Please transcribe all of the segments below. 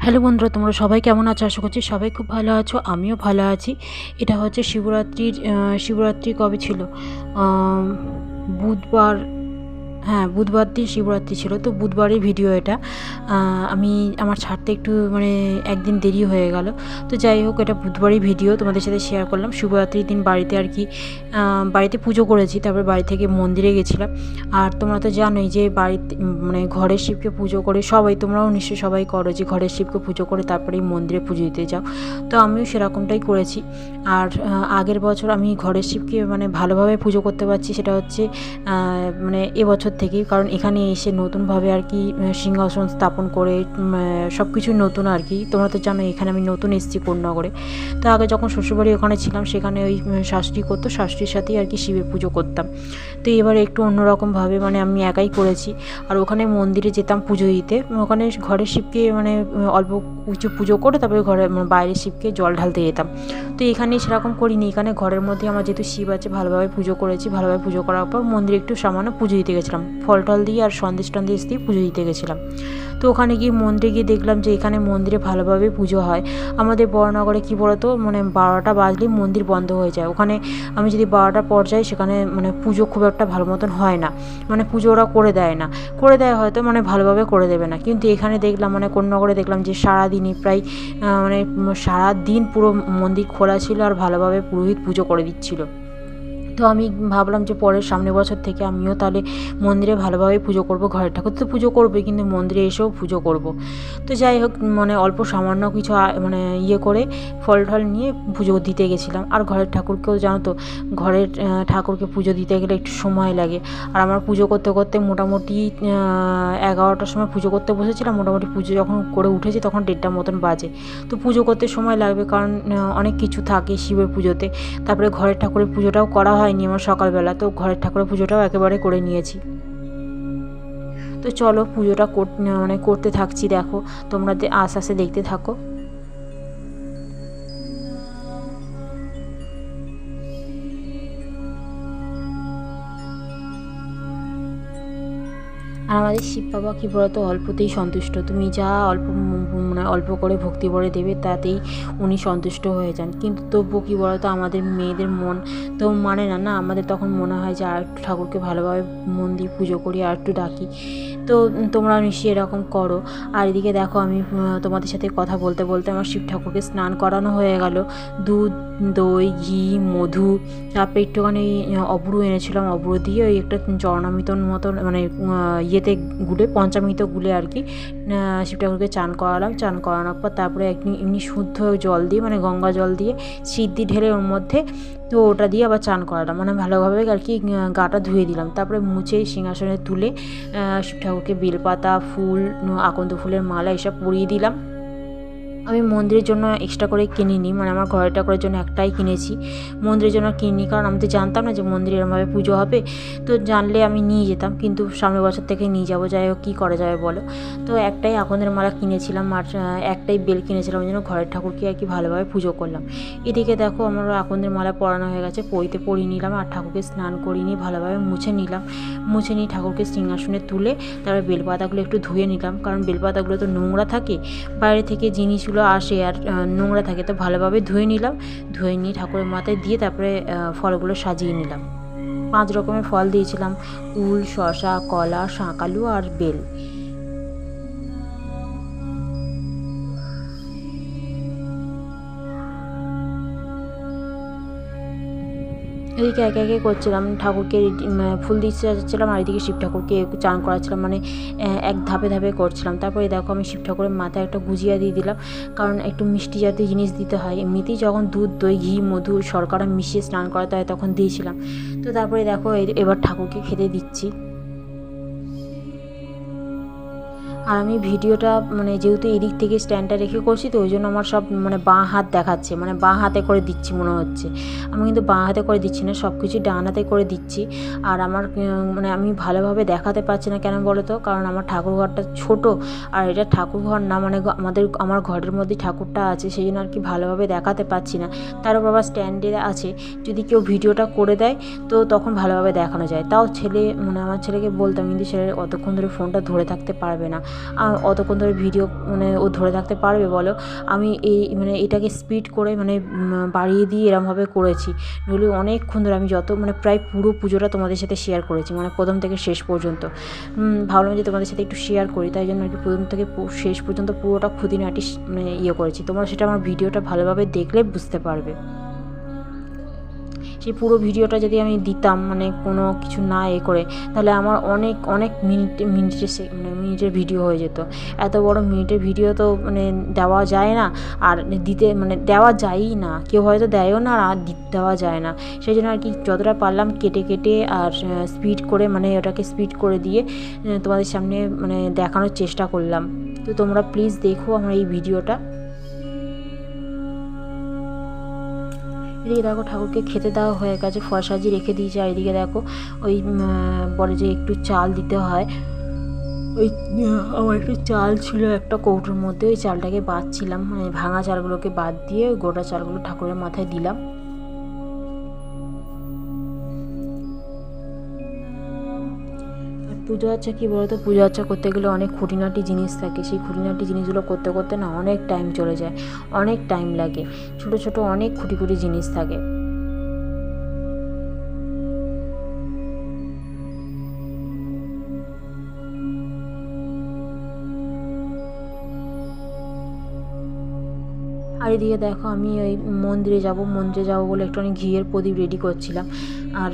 Hello বন্ধুরা, তোমরা সবাই কেমন আছো? আশা করছি সবাই খুব ভালো আছো, আমিও ভালো আছি। এটা হচ্ছে শিবরাত্রি কবে ছিল? বুধবার। হ্যাঁ, বুধবার দিন শিবরাত্রি ছিল, তো বুধবারের ভিডিও এটা। আমি আমার ছাড়তে একটু একদিন দেরি হয়ে গেল। তো যাই হোক, এটা বুধবারই ভিডিও তোমাদের সাথে শেয়ার করলাম। শিবরাত্রির দিন বাড়িতে আর কি বাড়িতে পুজো করেছি, তারপর বাড়ি থেকে মন্দিরে গেছিলাম। আর তোমরা তো জানোই যে বাড়িতে ঘরের শিবকে পুজো করে, সবাই তোমরাও নিশ্চয়ই সবাই করো যে ঘরের শিবকে পুজো করে তারপরেই মন্দিরে পুজো দিতে যাও। তো আমিও সেরকমটাই করেছি। আর আগের বছর আমি ঘরের শিবকে ভালোভাবে পুজো করতে পারছি, সেটা হচ্ছে এবছর থেকেই। কারণ এখানে এসে নতুনভাবে আর কি সিংহাসন স্থাপন করে সব কিছু নতুন আর কি। তোমরা তো জানো এখানে আমি নতুন এসেছি কোন্নগরে। তো আগে যখন শ্বশুরবাড়ি ওখানে ছিলাম, সেখানে ওই শাশুড়ি করতো, শাশুড়ির সাথেই আর কি শিবের পুজো করতাম। তো এবার একটু অন্যরকমভাবে আমি একাই করেছি। আর ওখানে মন্দিরে যেতাম পুজো দিতে, ওখানে ঘরের শিবকে অল্প কিছু পুজো করে তারপরে বাইরের শিবকে জল ঢালতে যেতাম। তো এখানে সেরকম করিনি, এখানে ঘরের মধ্যে আমার যেহেতু শিব আছে ভালোভাবে পুজো করেছি। ভালোভাবে পুজো করার পর মন্দিরে একটু সামান্য পুজো দিতে গেছিলাম, ফল টল দিয়ে আর সন্দেশ টন্দেশ দিয়ে পুজো দিতে গেছিলাম। তো ওখানে গিয়ে মন্দিরে গিয়ে দেখলাম যে এখানে মন্দিরে ভালোভাবে পুজো হয়। আমাদের বড়নগরে কী বলতো, 12টা বাজলেই মন্দির বন্ধ হয়ে যায়। ওখানে আমি যদি 12টার পর যাই, সেখানে পুজো খুব একটা ভালো মতন হয় না, পুজো ওরা করে দেয় না। করে দেয় হয়তো, ভালোভাবে করে দেবে না। কিন্তু এখানে দেখলাম কোন্নগরে দেখলাম যে সারাদিনই প্রায় সারাদিন পুরো মন্দির খোলা ছিল আর ভালোভাবে পুরোহিত পুজো করে দিচ্ছিল। তো আমি ভাবলাম যে সামনের বছর থেকে আমিও তাহলে মন্দিরে ভালোভাবে পুজো করব। ঘরের ঠাকুর তো পুজো করবোই, কিন্তু মন্দিরে এসেও পুজো করব। তো যাই হোক, অল্প সামান্য কিছু ইয়ে করে ফল টল নিয়ে পুজো দিতে গেছিলাম। আর ঘরের ঠাকুরকেও জানো তো, ঘরের ঠাকুরকে পুজো দিতে গেলে একটু সময় লাগে। আর আমার পুজো করতে করতে মোটামুটি 11টার সময় পুজো করতে বসেছিলাম। মোটামুটি পুজো যখন করে উঠেছি তখন 1:30 মতন বাজে। তো পুজো করতে সময় লাগবে, কারণ অনেক কিছু থাকে শিবের পুজোতে। তারপরে ঘরের ঠাকুরের পুজোটাও করা হয়নি আমার সকালবেলা, তো ঘরের ঠাকুরের পুজোটাও একেবারে করে নিয়েছি। তো চলো পুজোটা করতে থাকছি, দেখো তোমরা আস্তে আস্তে দেখতে থাকো। আর আমাদের শিব বাবা কী বলতো, অল্পতেই সন্তুষ্ট। তুমি যা অল্প করে ভক্তি ভরে দেবে, তাতেই উনি সন্তুষ্ট হয়ে যান। কিন্তু তবুও কী বলতো, আমাদের মেয়েদের মন তো না আমাদের তখন মনে হয় যে আর একটু ঠাকুরকে ভালোভাবে মন দিয়ে পুজো করি, আর একটু ডাকি। তো তোমরা নিশ্চয়ই এরকম করো। আর এদিকে দেখো, আমি তোমাদের সাথে কথা বলতে বলতে আমার শিব ঠাকুরকে স্নান করানো হয়ে গেল। দুধ, দই, ঘি, মধু, তারপরে একটুখানি অবরু এনেছিলাম, অবরু দিয়ে ওই একটা চরণামৃতর মতন ইয়েতে গুলে, পঞ্চামৃত গুলে আর কি শিব ঠাকুরকে চান করালাম। চান করানোর পর তারপরে এমনি শুদ্ধ জল দিয়ে, গঙ্গা জল দিয়ে সিদ্ধি ঢেলে ওর মধ্যে, তো ওটা দিয়ে আবার চান করালাম, ভালোভাবে আর কি গাটা ধুয়ে দিলাম। তারপরে মুছে সিংহাসনে তুলে শিব ঠাকুরকে বেলপাতা, ফুল, আকন্দ ফুলের মালা এসব পরিয়ে দিলাম। আমি মন্দিরের জন্য এক্সট্রা করে কিনিনি, আমার ঘরের ঠাকুরের জন্য একটাই কিনেছি, মন্দিরের জন্য কিনিনি। কারণ আমি তো জানতাম না যে মন্দিরে এরমভাবে পুজো হবে। তো জানলে আমি নিয়ে যেতাম, কিন্তু সামনের বছর থেকে নিয়ে যাবো। যাই হোক, কী করা যাবে বলো। তো একটাই আকন্দের মালা কিনেছিলাম, আর একটাই বেল কিনেছিলাম, ওই জন্য ঘরের ঠাকুরকে আর কি ভালোভাবে পুজো করলাম। এদিকে দেখো, আমার আকন্দের মালা পরানো হয়ে গেছে, পরিয়ে নিলাম। আর ঠাকুরকে স্নান করিয়ে নিয়ে ভালোভাবে মুছে নিলাম। মুছে নিয়ে ঠাকুরকে সিংহাসনে তুলে তারপরে বেলপাতাগুলো একটু ধুয়ে নিলাম, কারণ বেলপাতাগুলো তো নোংরা থাকে, বাইরে থেকে জিনিসগুলো আসে আর নোংরা থাকে। তো ভালোভাবে ধুয়ে নিলাম। ধুয়ে নিয়ে ঠাকুরের মাথায় দিয়ে তারপরে ফলগুলো সাজিয়ে নিলাম। 5 রকমের ফল দিয়েছিলাম: কুল, শসা, কলা, শাঁকালু আর বেল। এদিকে একে একে করছিলাম, ঠাকুরকে ফুল দিতে যাচ্ছিলাম, আর এদিকে শিব ঠাকুরকে চান করাচ্ছিলাম, এক ধাপে ধাপে করছিলাম। তারপরে দেখো, আমি শিব ঠাকুরের মাথায় একটা গুজিয়া দিয়ে দিলাম, কারণ একটু মিষ্টি জাতীয় জিনিস দিতে হয়। এমনিতেই যখন দুধ, দই, ঘি, মধু, শর্করা মিশিয়ে স্নান করাতে হয় তখন দিয়েছিলাম। তো তারপরে দেখো, এবার ঠাকুরকে খেতে দিচ্ছি। আর আমি ভিডিওটা যেহেতু এদিক থেকে স্ট্যান্ডটা রেখে করছি, তো ওই জন্য আমার সব বাঁ হাত দেখাচ্ছে, বাঁ হাতে করে দিচ্ছি মনে হচ্ছে। আমি কিন্তু বাঁ হাতে করে দিচ্ছি না, সব কিছু ডান হাতে করে দিচ্ছি। আর আমার আমি ভালোভাবে দেখাতে পারছি না, কেন বলো তো, কারণ আমার ঠাকুরঘরটা ছোট, আর এটা ঠাকুরঘর না, আমার ঘরের মধ্যে ঠাকুরটা আছে, সেই জন্য আর কি ভালোভাবে দেখাতে পারছি না। তার উপর আবার স্ট্যান্ডে আছে, যদি কেউ ভিডিওটা করে দেয় তো তখন ভালোভাবে দেখানো যায়। তাও আমার ছেলেকে বলতাম, কিন্তু ছেলে অতক্ষণ ধরে ফোনটা ধরে থাকতে পারবে না। অতক্ষণ ধরে ভিডিও মানে ও ধরে থাকতে পারবে বলো? আমি এই মানে এটাকে স্পিড করে মানে বাড়িয়ে দিয়ে এরমভাবে করেছি, নইলে অনেকক্ষণ ধরে আমি মানে প্রায় পুরো পুজোটা তোমাদের সাথে শেয়ার করেছি, মানে প্রথম থেকে শেষ পর্যন্ত। ভাবলাম যে তোমাদের সাথে একটু শেয়ার করি, তাই জন্য আর কি প্রথম থেকে শেষ পর্যন্ত পুরোটা খুঁটিনাটি মানে করেছি। তোমরা সেটা আমার ভিডিওটা ভালোভাবে দেখলে বুঝতে পারবে। সেই পুরো ভিডিওটা যদি আমি দিতাম মানে কোনো কিছু না করে, তাহলে আমার অনেক মিনিটের ভিডিও হয়ে যেত। এত বড় মিনিটের ভিডিও তো মানে দেওয়া যায় না, আর মানে দেওয়া যায়ই না, কেউ হয়তো দেয়ও না, আর দেওয়া যায় না। সেই জন্য আর কি যতটা পারলাম কেটে আর স্পিড করে মানে ওটাকে স্পিড করে দিয়ে তোমাদের সামনে মানে দেখানোর চেষ্টা করলাম। তো তোমরা প্লিজ দেখো আমার এই ভিডিওটা। এদিকে দেখো ঠাকুরকে খেতে দেওয়া হয়ে গেছে, ফল সাজিয়ে রেখে দিয়েছে। আর এদিকে দেখো ওই বলে যে একটু চাল দিতে হয়, ওই আমার একটু চাল ছিল একটা কৌটোর মধ্যে, ওই চালটাকে বাদছিলাম, মানে ভাঙা চালগুলোকে বাদ দিয়ে ওই গোটা চালগুলো ঠাকুরের মাথায় দিলাম। পুজো আচ্ছা কী বলতো, পুজো আচ্ছা করতে গেলে অনেক খুঁটিনাটি জিনিস থাকে, সেই খুঁটিনাটি জিনিসগুলো করতে করতে না অনেক টাইম চলে যায়, অনেক টাইম লাগে। ছোট অনেক খুঁটি জিনিস থাকে। আর এদিকে দেখো আমি ওই মন্দিরে যাব বলে একটুখানি ঘিয়ের প্রদীপ রেডি করছিলাম। আর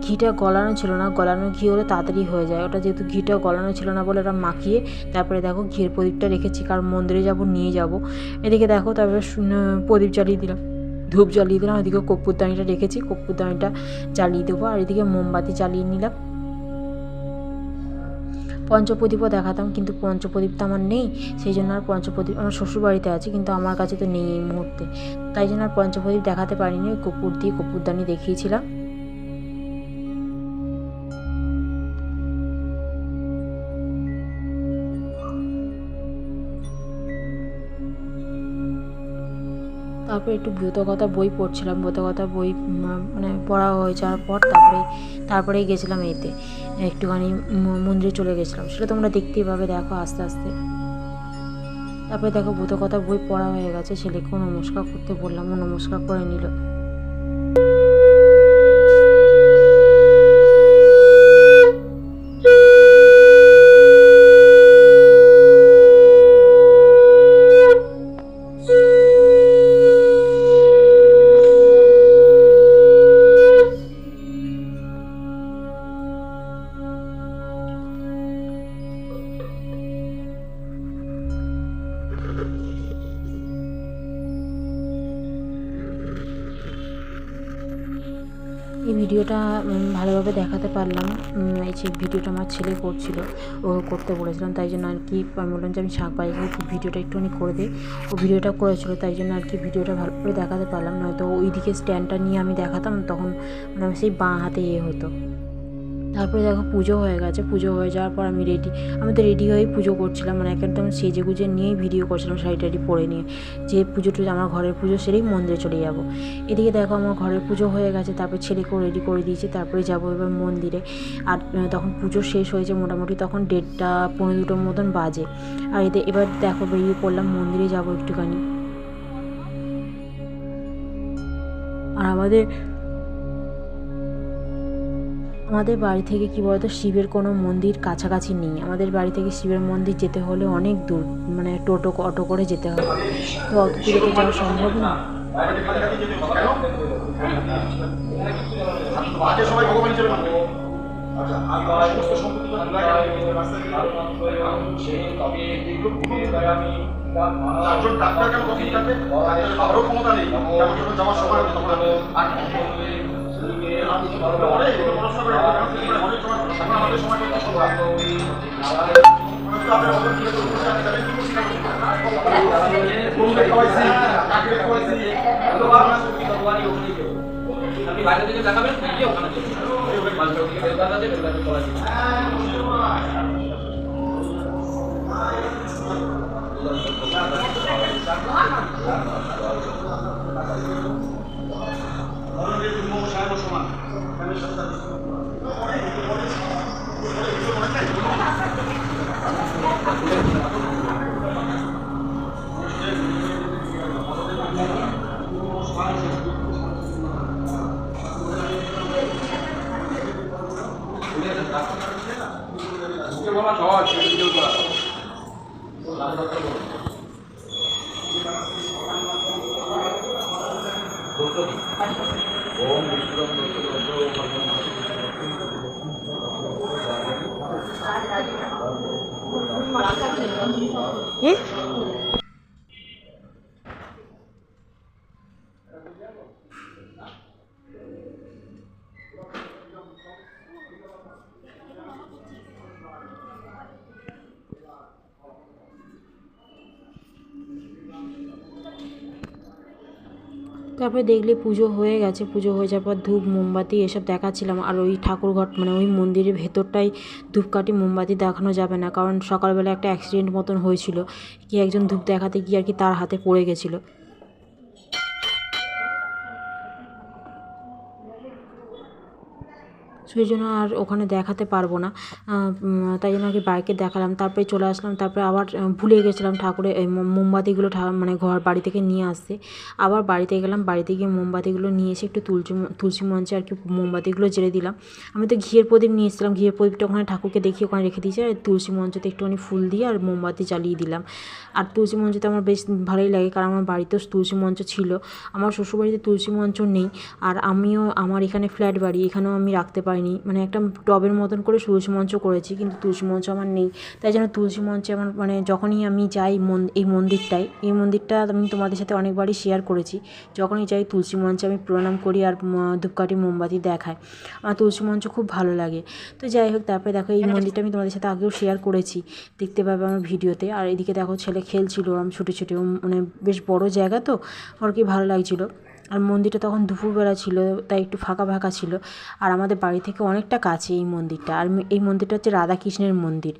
ঘিটা গলানো ছিল না, গলানো ঘি হলে তাড়াতাড়ি হয়ে যায়, ওটা যেহেতু ঘিটা গলানো ছিল না বলে ওটা মাখিয়ে তারপরে দেখো ঘিয়ের প্রদীপটা রেখেছি, কারণ মন্দিরে নিয়ে যাব। এদিকে দেখো তারপরে প্রদীপ জ্বালিয়ে দিলাম, ধূপ জ্বালিয়ে দিলাম। এদিকে কর্পূরদানিটা রেখেছি, কর্পূরদানিটা জ্বালিয়ে দেবো। আর এদিকে মোমবাতি জ্বালিয়ে নিলাম। পঞ্চপ্রদীপও দেখাতাম, কিন্তু পঞ্চপ্রদীপ তো আমার নেই, সেই জন্য আর পঞ্চপ্রদীপ আমার শ্বশুরবাড়িতে আছে, কিন্তু আমার কাছে তো নেই এই মুহূর্তে, তাই জন্য আর পঞ্চপ্রদীপ দেখাতে পারিনি। ওই কর্পূর দিয়ে কর্পূরদানি দেখিয়েছিলাম। তারপরে একটু ব্রতকথা বই পড়ছিলাম, ব্রতকথা বই মানে পড়া হয়ে যাওয়ার পর তারপরেই গেছিলাম এতে একটুখানি মন্দিরে চলে গেছিলাম, সেটা তোমরা দেখতেই পাবে, দেখো আস্তে আস্তে। তারপরে দেখো ব্রতকথা বই পড়া হয়ে গেছে, ছেলেকেও নমস্কার করতে বললাম, ও নমস্কার করে নিল। এই ভিডিওটা ভালোভাবে দেখাতে পারলাম, এই যে ভিডিওটা আমার ছেলে করছিল, ও করতে বলেছিলাম, তাই জন্য আর কি আমি বললাম যে আমি শাক বাজিয়ে ভিডিওটা একটুখানি করে দিই। ও ভিডিওটা করেছিল, তাই জন্য আর কি ভিডিওটা ভালো করে দেখাতে পারলাম, নয়তো ওইদিকে স্ট্যান্ডটা নিয়ে আমি দেখাতাম, তখন মানে সেই বাঁ হাতে হতো। তারপরে দেখো পুজো হয়ে গেছে, পুজো হয়ে যাওয়ার পর আমি তো রেডি হয়েই পুজো করছিলাম, মানে একদম সেজে গুজে নিয়েই ভিডিও করছিলাম, শাড়ি টাড়ি পরে নিয়ে, যে পুজোটা আমার ঘরের পুজো সেরেই মন্দিরে চলে যাব। এদিকে দেখো আমার ঘরের পুজো হয়ে গেছে, তারপর ছেলেকেও রেডি করে দিয়েছি, তারপরে যাবো এবার মন্দিরে। আর তখন পুজো শেষ হয়েছে মোটামুটি, তখন 1:30-1:45 মতন বাজে। আর এবার দেখো বেরিয়ে পড়লাম, মন্দিরে যাব একটুখানি। আর আমাদের বাড়ি থেকে কী বলতো, শিবের কোনো মন্দির কাছাকাছি নেই, আমাদের বাড়ি থেকে শিবের মন্দির যেতে হলে অনেক দূর, মানে অটো করে যেতে হবে, তো অত দূরে তো যাওয়া সম্ভব না। আপনি বাইরে থেকে দেখাবেন, ওখানে সমান ওম বিষ্ণুরম কি তারপরে দেখলে পুজো হয়ে গেছে, পুজো হয়ে যাওয়ার পর ধূপ মোমবাতি এসব দেখাচ্ছিলাম। আর ওই ঠাকুরঘর মানে ওই মন্দিরের ভেতরটাই ধূপকাঠি মোমবাতি দেখানো যাবে না, কারণ সকালবেলা একটা অ্যাক্সিডেন্ট মতন হয়েছিল, কি একজন ধূপ দেখাতে গিয়ে আর কি তার হাতে পড়ে গেছিলো। সেই জন্য আর ওখানে দেখাতে পারবো না, তাই জন্য আর কি বাইকে দেখালাম। তারপরে চলে আসলাম, তারপরে আবার ভুলে গেছিলাম ঠাকুরের এই মোমবাতিগুলো মানে ঘর বাড়ি থেকে নিয়ে আসতে। আবার বাড়িতে গেলাম, বাড়িতে গিয়ে মোমবাতিগুলো নিয়ে এসে একটু তুলসী মঞ্চে আর কি মোমবাতিগুলো জ্বেলে দিলাম। আমি তো ঘিয়ের প্রদীপ নিয়ে এসেছিলাম, ঘিয়ের প্রদীপটা ওখানে ঠাকুরকে দেখিয়ে ওখানে রেখে দিয়েছি, আর তুলসী মঞ্চতে একটুখানি ফুল দিয়ে আর মোমবাতি জ্বালিয়ে দিলাম। আর তুলসী মঞ্চতে আমার বেশ ভালোই লাগে, কারণ আমার বাড়িতেও তুলসী মঞ্চ ছিল। আমার শ্বশুরবাড়িতে তুলসী মঞ্চ নেই, আর আমিও আমার এখানে ফ্ল্যাট বাড়ি, এখানেও আমি রাখতে পারিনি, মানে একটা টবের মতন করে তুলসী মঞ্চ করেছি, কিন্তু তুলসী মঞ্চ আমার নেই। তাই জন্য তুলসী মঞ্চে আমার মানে যখনই আমি যাই এই মন্দিরটা আমি তোমাদের সাথে অনেকবারই শেয়ার করেছি। যখনই যাই তুলসী মঞ্চে আমি প্রণাম করি আর ধূপকাঠি মোমবাতি দেখাই। আমার তুলসী মঞ্চ খুব ভালো লাগে। তো যাই হোক, তারপরে দেখো এই মন্দিরটা আমি তোমাদের সাথে আগেও শেয়ার করেছি, দেখতে পাবে আমার ভিডিওতে। আর এদিকে দেখো ছেলে খেলছিল, আমি ছুটে ছুটে, মানে বেশ বড় জায়গা তো, ওর কি ভালো লাগছিলো। আর মন্দিরটা তখন দুপুরবেলা ছিল, তাই একটু ফাঁকা ফাঁকা ছিল। আর আমাদের বাড়ি থেকে অনেকটা কাছে এই মন্দিরটা। আর এই মন্দিরটা হচ্ছে রাধাকৃষ্ণের মন্দির,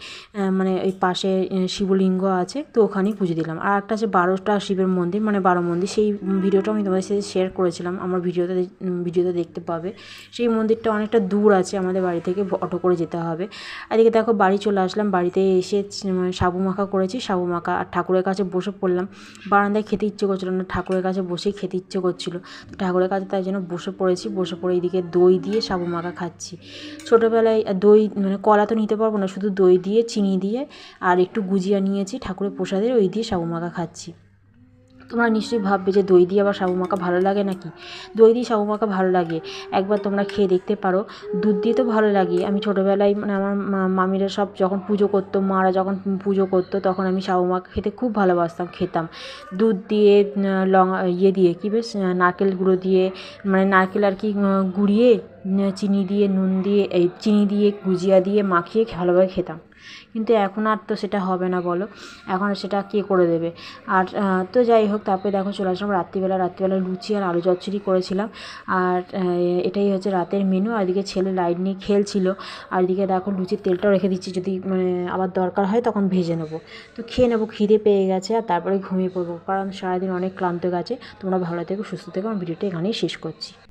মানে ওই পাশে শিবলিঙ্গ আছে, তো ওখানেই পুজো দিলাম। আর একটা আছে 12টা শিবের মন্দির, মানে 12 মন্দির, সেই ভিডিওটা আমি তোমাদের সাথে শেয়ার করেছিলাম, আমার ভিডিওতে দেখতে পাবে। সেই মন্দিরটা অনেকটা দূর আছে আমাদের বাড়ি থেকে, অটো করে যেতে হবে। এদিকে দেখো বাড়ি চলে আসলাম, বাড়িতে এসে সাবু মাখা করেছি, সাবু মাখা আর ঠাকুরের কাছে বসে পড়লাম। বারান্দায় খেতে ইচ্ছে করছিল না, ঠাকুরের কাছে বসেই খেতে ইচ্ছে করছিল, ঠাকুরের কাছে তাই জন্য বসে পড়েছি। বসে পড়ে এদিকে দই দিয়ে সাবু মাখা খাচ্ছি। ছোটোবেলায় দই মানে কলা তো নিতে পারবো না, শুধু দই দিয়ে চিনি দিয়ে আর একটু গুজিয়া নিয়েছি ঠাকুরের প্রসাদের, ওই দিয়ে সাবু মাখা খাচ্ছি। তোমরা নিশ্চয়ই ভাববে যে দই দিয়ে আবার সাবু মাখা ভালো লাগে নাকি। দই দিয়ে সাবু মাখা ভালো লাগে, একবার তোমরা খেয়ে দেখতে পারো। দুধ দিয়ে তো ভালো লাগে। আমি ছোটোবেলায় মানে আমার মামিরা সব যখন পুজো করতো, মারা যখন পুজো করতো, তখন আমি সাবু মাখা খেতে খুব ভালোবাসতাম, খেতাম। দুধ দিয়ে দিয়ে কি বেশ নারকেল গুঁড়ো দিয়ে, মানে নারকেল আর কি গুঁড়িয়ে চিনি দিয়ে নুন দিয়ে চিনি দিয়ে গুজিয়া দিয়ে মাখিয়ে ভালোভাবে খেতাম। কিন্তু এখন আর তো সেটা হবে না বলো, এখন সেটা কে করে দেবে। আর তো যাই হোক, তারপরে দেখো চলে আসলাম রাত্রিবেলা লুচি আর আলু চচ্চড়ি করেছিলাম। আর এটাই হচ্ছে রাতের মেনু। আর এদিকে ছেলে লাইট নিয়ে খেলছিল, আর এদিকে দেখো লুচির তেলটাও রেখে দিচ্ছি, যদি মানে আবার দরকার হয় তখন ভেজে নেবো। তো খেয়ে নেবো, খিদে পেয়ে গেছে, আর তারপরে ঘুমিয়ে পড়বো, কারণ সারাদিন অনেক ক্লান্ত গেছে। তোমরা ভালো থেকো, সুস্থ থেকো, আমার ভিডিওটা এখানেই শেষ করছি।